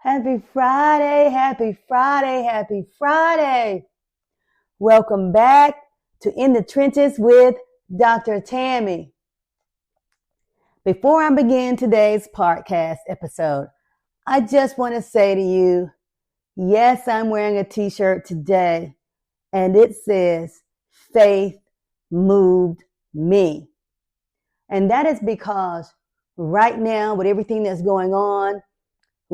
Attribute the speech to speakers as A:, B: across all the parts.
A: Happy Friday, happy Friday, happy Friday. Welcome back to In the Trenches with Dr. Tammy. Before I begin today's podcast episode, I just want to say to you, yes, I'm wearing a t-shirt today, and it says, Faith Moved Me. And that is because right now, with everything that's going on,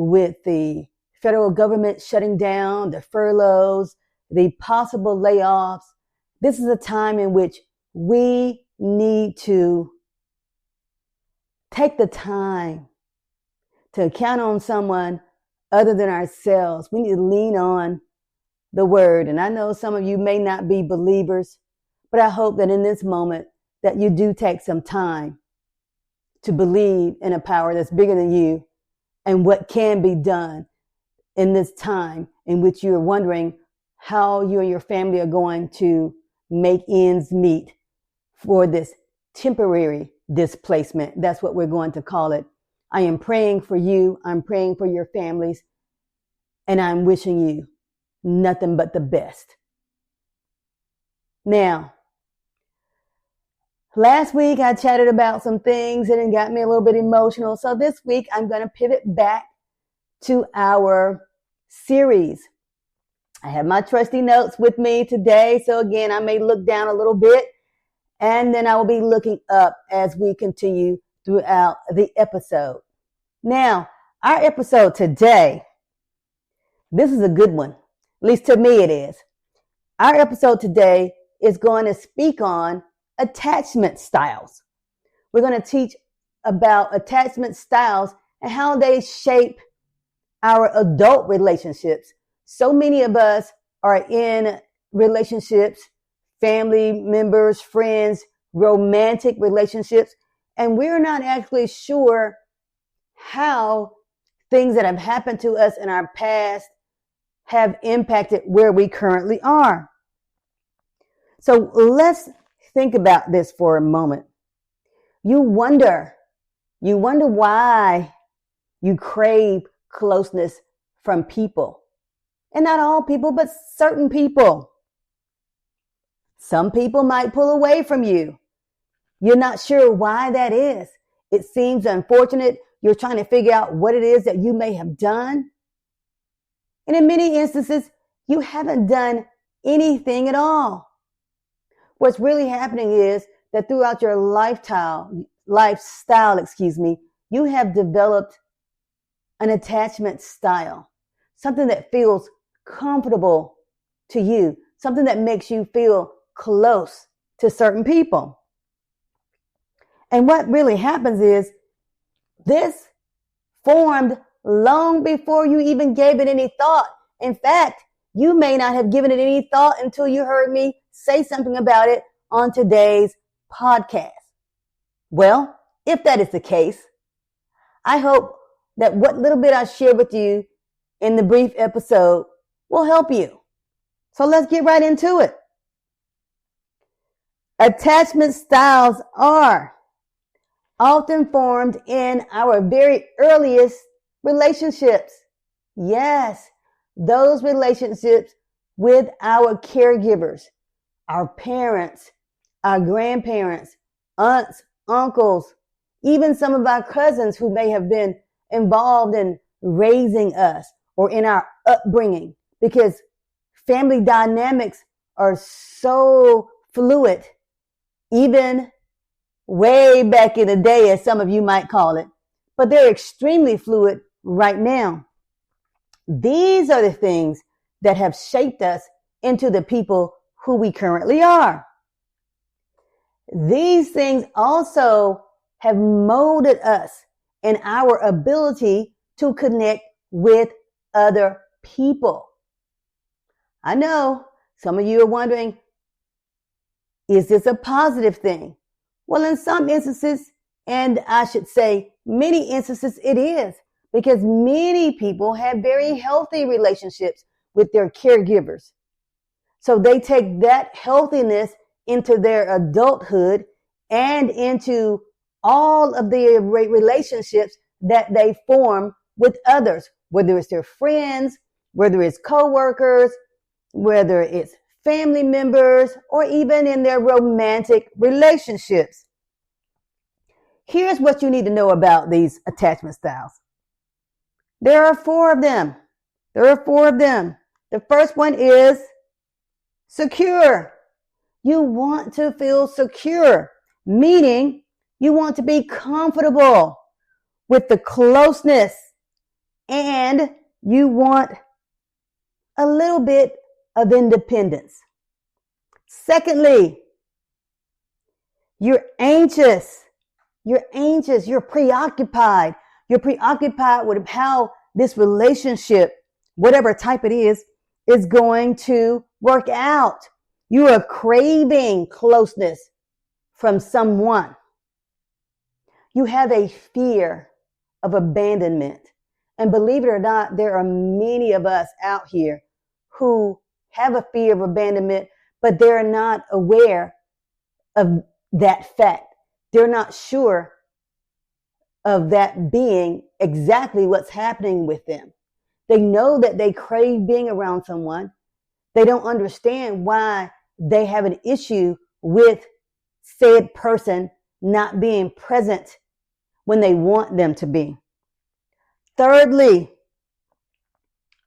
A: with the federal government shutting down, the furloughs, the possible layoffs, this is a time in which we need to take the time to count on someone other than ourselves. We need to lean on the word. And I know some of you may not be believers, but I hope that in this moment that you do take some time to believe in a power that's bigger than you and what can be done in this time in which you're wondering how you and your family are going to make ends meet for this temporary displacement. That's what we're going to call it. I am praying for you. I'm praying for your families. And I'm wishing you nothing but the best. Now, last week I chatted about some things and it got me a little bit emotional. So this week I'm going to pivot back to our series. I have my trusty notes with me today. So again, I may look down a little bit and then I will be looking up as we continue throughout the episode. Now, our episode today, this is a good one. At least to me it is. Our episode today is going to speak on attachment styles. We're going to teach about attachment styles and how they shape our adult relationships. So many of us are in relationships, family members, friends, romantic relationships, and we're not actually sure how things that have happened to us in our past have impacted where we currently are. So let's think about this for a moment. You wonder why you crave closeness from people. And not all people, but certain people. Some people might pull away from you. You're not sure why that is. It seems unfortunate. You're trying to figure out what it is that you may have done. And in many instances, you haven't done anything at all. What's really happening is that throughout your lifestyle, you have developed an attachment style, something that feels comfortable to you, something that makes you feel close to certain people. And what really happens is this formed long before you even gave it any thought. In fact, you may not have given it any thought until you heard me say something about it on today's podcast. Well, if that is the case, I hope that what little bit I share with you in the brief episode will help you. So let's get right into it. Attachment styles are often formed in our very earliest relationships. Yes, those relationships with our caregivers, our parents, our grandparents, aunts, uncles, even some of our cousins who may have been involved in raising us or in our upbringing, because family dynamics are so fluid, even way back in the day, as some of you might call it, but they're extremely fluid right now. These are the things that have shaped us into the people who we currently are. These things also have molded us in our ability to connect with other people. I know some of you are wondering, is this a positive thing? Well, in some instances, and I should say many instances, it is, because many people have very healthy relationships with their caregivers. So they take that healthiness into their adulthood and into all of the relationships that they form with others, whether it's their friends, whether it's coworkers, whether it's family members, or even in their romantic relationships. Here's what you need to know about these attachment styles. There are 4 of them. The first one is secure. You want to feel secure, meaning you want to be comfortable with the closeness, and you want a little bit of independence. Secondly, you're anxious. You're preoccupied. You're preoccupied with how this relationship, whatever type it is going to work out. You are craving closeness from someone. You have a fear of abandonment. And believe it or not, there are many of us out here who have a fear of abandonment, but they're not aware of that fact. They're not sure of that being exactly what's happening with them. They know that they crave being around someone. They don't understand why they have an issue with said person not being present when they want them to be. Thirdly,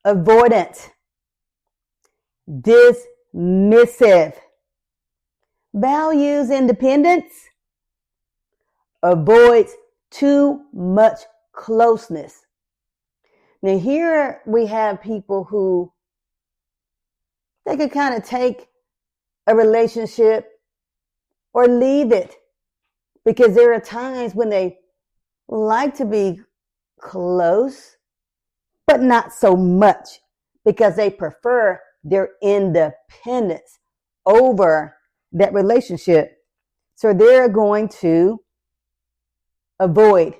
A: avoidant, dismissive, values independence, avoids too much closeness. Now here we have people who they could kind of take a relationship or leave it, because there are times when they like to be close, but not so much, because they prefer their independence over that relationship. So they're going to avoid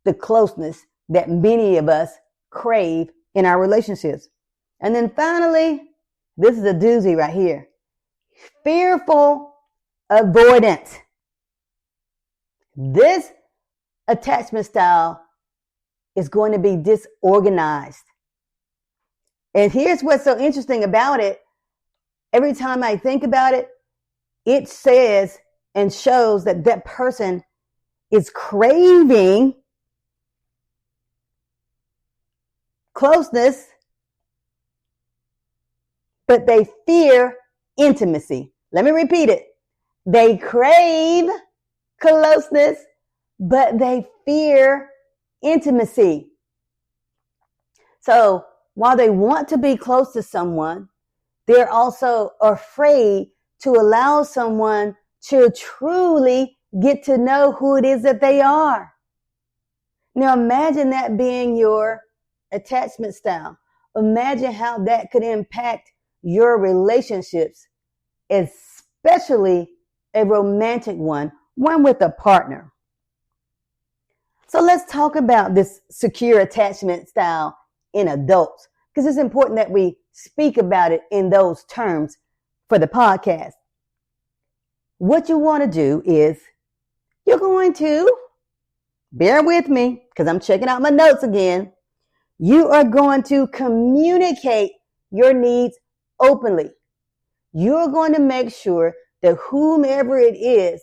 A: the closeness that many of us crave in our relationships. And then finally, this is a doozy right here. Fearful avoidant. This attachment style is going to be disorganized. And here's what's so interesting about it. Every time I think about it, it says and shows that that person is craving closeness, but they fear intimacy. Let me repeat it. They crave closeness, but they fear intimacy. So while they want to be close to someone, they're also afraid to allow someone to truly get to know who it is that they are. Now imagine that being your attachment style. Imagine how that could impact your relationships, especially a romantic one with a partner. So let's talk about this secure attachment style in adults, because it's important that we speak about it in those terms for the podcast. What you want to do is you're going to, bear with me because I'm checking out my notes again. You are going to communicate your needs openly. You're going to make sure that whomever it is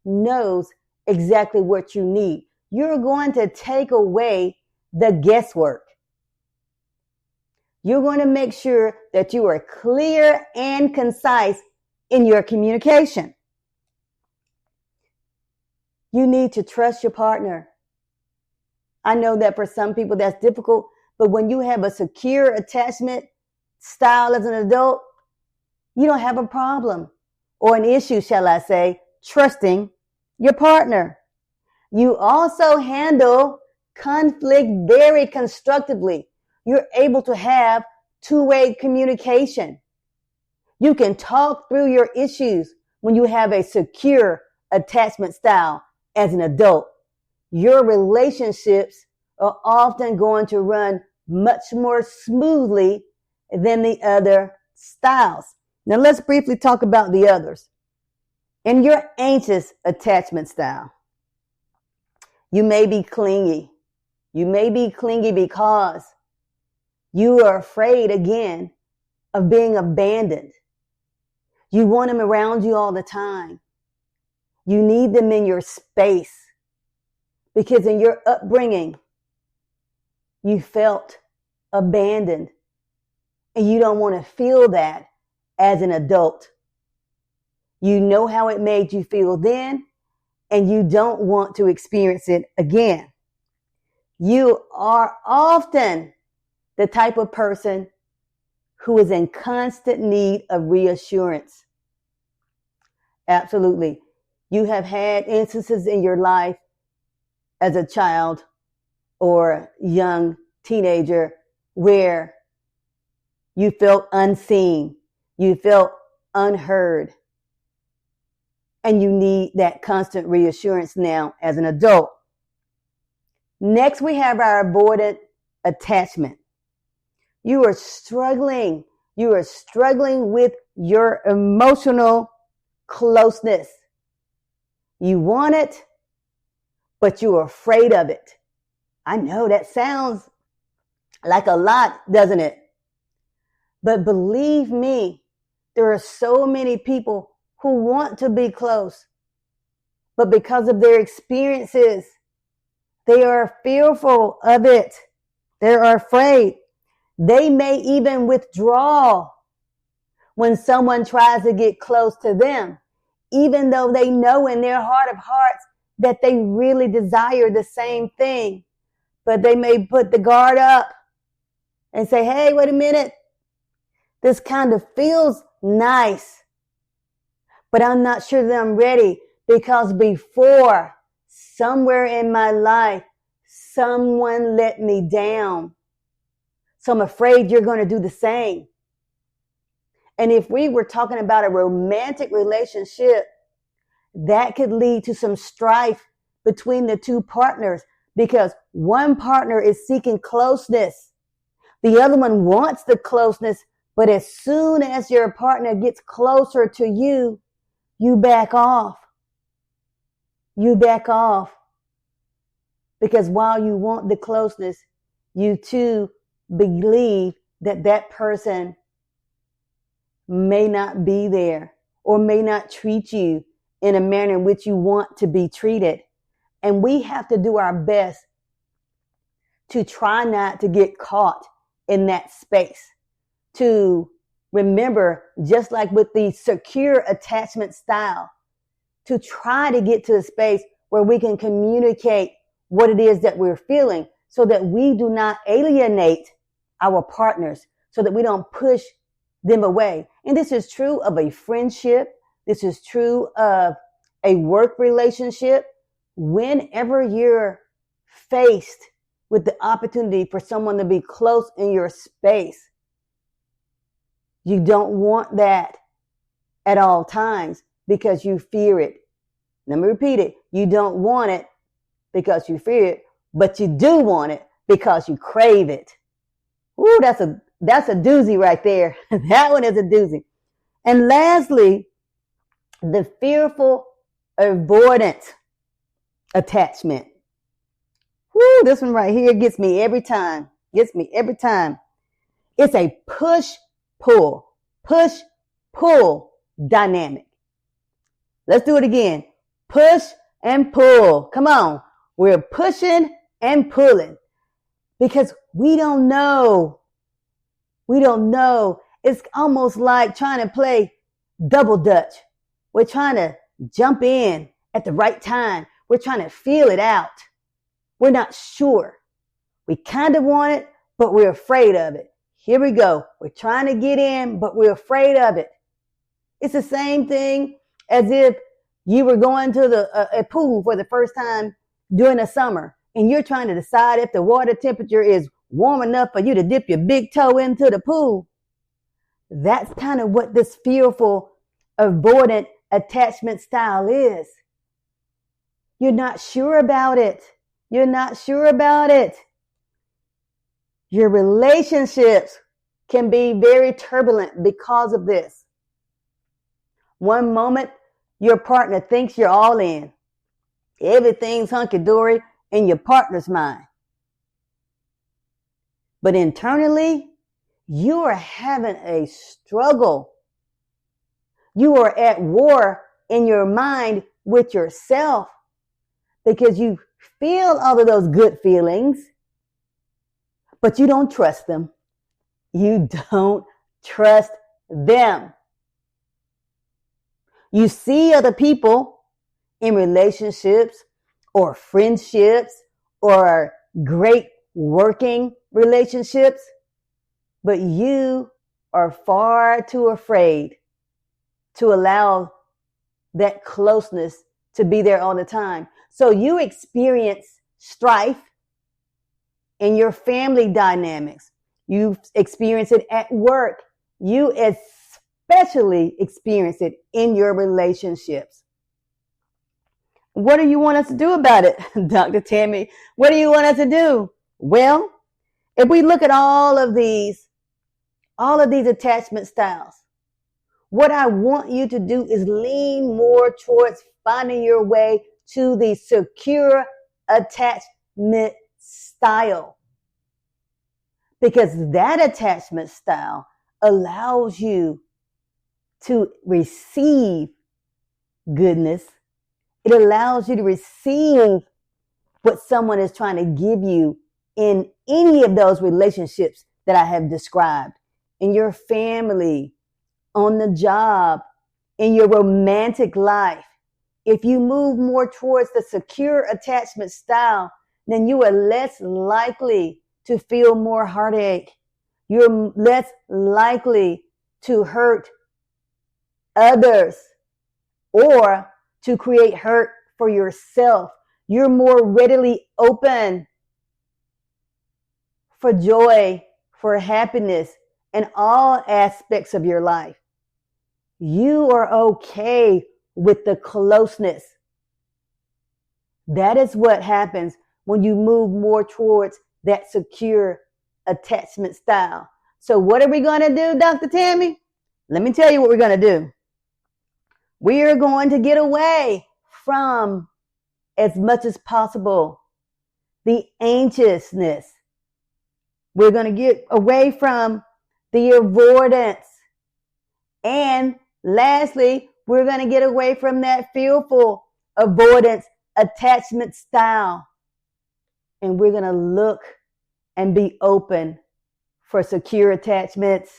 A: knows exactly what you need. You're going to take away the guesswork. You're going to make sure that you are clear and concise in your communication. You need to trust your partner. I know that for some people that's difficult, but when you have a secure attachment style as an adult, you don't have a problem or an issue, shall I say, trusting your partner. You also handle conflict very constructively. You're able to have two-way communication. You can talk through your issues when you have a secure attachment style as an adult. Your relationships are often going to run much more smoothly than the other styles. Now let's briefly talk about the others. In your anxious attachment style, you may be clingy. You may be clingy because You are afraid again of being abandoned. You want them around you all the time. You need them in your space because in your upbringing, you felt abandoned and you don't want to feel that as an adult. You know how it made you feel then and you don't want to experience it again. You are often the type of person who is in constant need of reassurance. Absolutely. You have had instances in your life as a child or young teenager where you felt unseen, you felt unheard, and you need that constant reassurance now as an adult. Next, we have our avoidant attachment. You are struggling. You are struggling with your emotional closeness. You want it, but you are afraid of it. I know that sounds like a lot, doesn't it? But believe me, there are so many people who want to be close, but because of their experiences, they are fearful of it. They are afraid. They may even withdraw when someone tries to get close to them, even though they know in their heart of hearts that they really desire the same thing. But they may put the guard up and say, hey, wait a minute. This kind of feels nice, but I'm not sure that I'm ready because before, somewhere in my life, someone let me down. So I'm afraid you're going to do the same. And if we were talking about a romantic relationship, that could lead to some strife between the two partners because one partner is seeking closeness. The other one wants the closeness, but as soon as your partner gets closer to you, you back off. You back off. Because while you want the closeness, you too believe that that person may not be there or may not treat you in a manner in which you want to be treated. And we have to do our best to try not to get caught in that space. To remember, just like with the secure attachment style, to try to get to a space where we can communicate what it is that we're feeling so that we do not alienate our partners, so that we don't push them away. And this is true of a friendship. This is true of a work relationship. Whenever you're faced with the opportunity for someone to be close in your space, you don't want that at all times because you fear it. Let me repeat it. You don't want it because you fear it, but you do want it because you crave it. Ooh, that's a doozy right there. That one is a doozy. And lastly, the fearful avoidant attachment. Woo, this one right here gets me every time. Gets me every time. It's a push-pull dynamic. Let's do it again. Push and pull. Come on. We're pushing and pulling because we don't know. We don't know. It's almost like trying to play double dutch. We're trying to jump in at the right time. We're trying to feel it out. We're not sure. We kind of want it, but we're afraid of it. Here we go. We're trying to get in, but we're afraid of it. It's the same thing as if you were going to a pool for the first time during the summer, and you're trying to decide if the water temperature is warm enough for you to dip your big toe into the pool. That's kind of what this fearful avoidant attachment style is. You're not sure about it. You're not sure about it. Your relationships can be very turbulent because of this. One moment, your partner thinks you're all in. Everything's hunky-dory in your partner's mind. But internally, you are having a struggle. You are at war in your mind with yourself because you feel all of those good feelings, but you don't trust them. You don't trust them. You see other people in relationships or friendships or great working relationships, but you are far too afraid to allow that closeness to be there all the time. So you experience strife in your family dynamics. You experience it at work. You especially experience it in your relationships. What do you want us to do about it, Dr. Tammy? What do you want us to do? Well, if we look at all of these attachment styles, what I want you to do is lean more towards finding your way to the secure attachment style. Because that attachment style allows you to receive goodness. It allows you to receive what someone is trying to give you in any of those relationships that I have described. In your family, on the job, in your romantic life. If you move more towards the secure attachment style, then you are less likely to feel more heartache. You're less likely to hurt others or to create hurt for yourself. You're more readily open for joy, for happiness in all aspects of your life. You are okay with the closeness. That is what happens when you move more towards that secure attachment style. So what are we going to do, Dr. Tammy? Let me tell you what we're going to do. We are going to get away from, as much as possible, the anxiousness. We're going to get away from the avoidance. And lastly, we're going to get away from that fearful avoidance attachment style. And we're going to look and be open for secure attachments.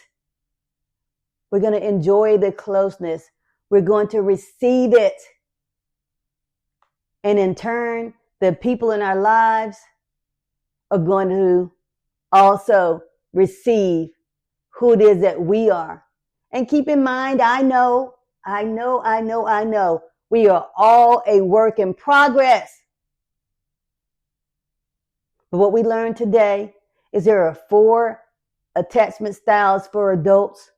A: We're going to enjoy the closeness. We're going to receive it. And in turn, the people in our lives are going to also receive who it is that we are. And keep in mind, I know, we are all a work in progress. But what we learned today is there are 4 attachment styles for adults.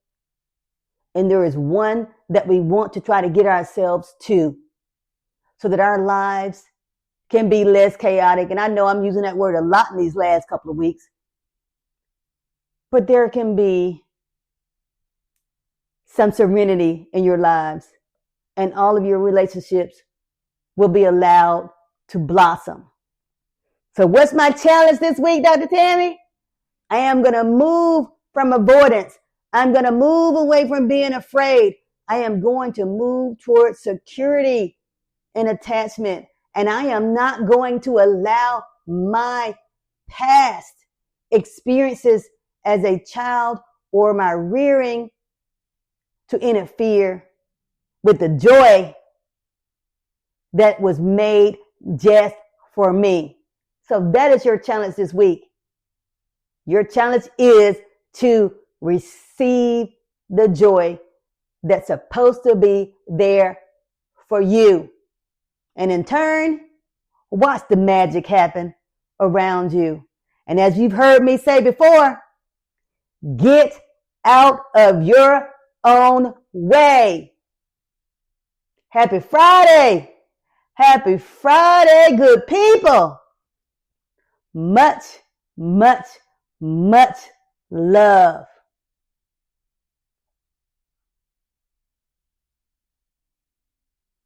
A: And there is one that we want to try to get ourselves to so that our lives can be less chaotic. And I know I'm using that word a lot in these last couple of weeks. But there can be some serenity in your lives, and all of your relationships will be allowed to blossom. So what's my challenge this week, Dr. Tammy? I am going to move from avoidance. I'm going to move away from being afraid. I am going to move towards security and attachment. And I am not going to allow my past experiences as a child or my rearing to interfere with the joy that was made just for me. So that is your challenge this week. Your challenge is to receive the joy that's supposed to be there for you. And in turn, watch the magic happen around you. And as you've heard me say before, get out of your own way. Happy Friday. Happy Friday, good people. Much, much, much love.